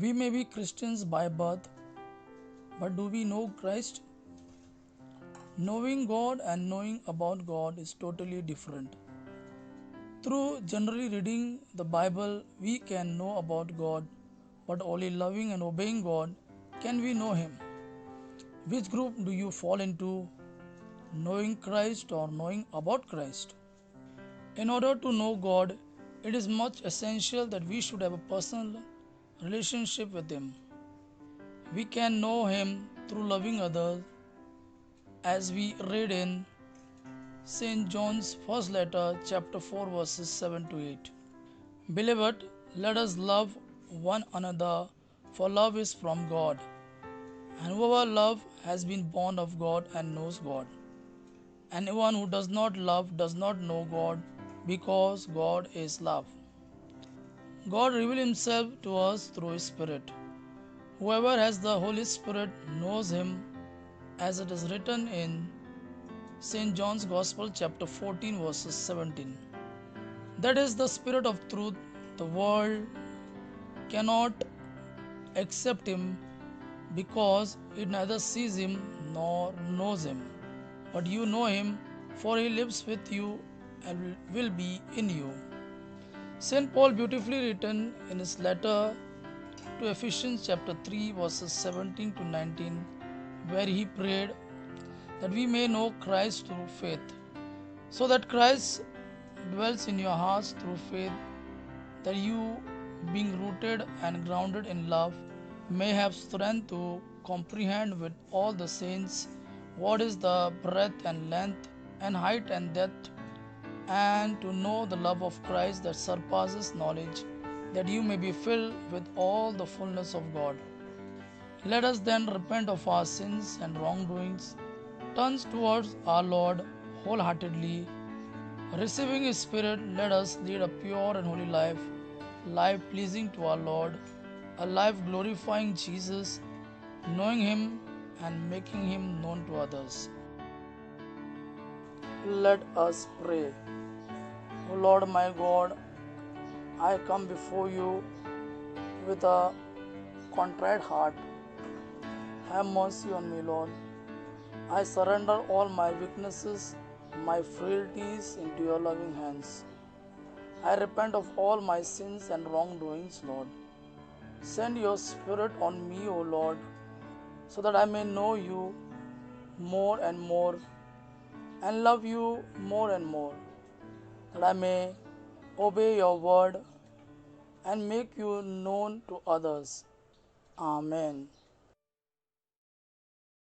We may be Christians by birth, but do we know Christ? Knowing God and knowing about God is totally different. Through generally reading the Bible, we can know about God, but only loving and obeying God can we know Him. Which group do you fall into? Knowing Christ or knowing about Christ? In order to know God, it is much essential that we should have a personal relationship with Him. We can know Him through loving others, as we read in St. John's first letter, chapter 4, verses 7 to 8. Beloved, let us love one another, for love is from God. And whoever loves has been born of God and knows God. Anyone who does not love does not know God, because God is love. God revealed Himself to us through His Spirit. Whoever has the Holy Spirit knows Him, as it is written in St. John's Gospel, chapter 14, verses 17. That is the Spirit of truth. The world cannot accept Him because it neither sees Him nor knows Him. But you know Him, for He lives with you and will be in you. St. Paul beautifully written in his letter to Ephesians chapter 3 verses 17 to 19, where he prayed that we may know Christ through faith, so that Christ dwells in your hearts through faith, that you, being rooted and grounded in love, may have strength to comprehend with all the saints what is the breadth and length and height and depth, and to know the love of Christ that surpasses knowledge, that you may be filled with all the fullness of God. Let us then repent of our sins and wrongdoings, turn towards our Lord wholeheartedly. Receiving His Spirit, let us lead a pure and holy life, life pleasing to our Lord, a life glorifying Jesus, knowing Him and making Him known to others. Let us pray. O Lord my God, I come before you with a contrite heart. Have mercy on me, Lord. I surrender all my weaknesses, my frailties into your loving hands. I repent of all my sins and wrongdoings, Lord. Send your Spirit on me, O Lord, so that I may know you more and more and love you more and more, that I may obey your word and make you known to others. Amen.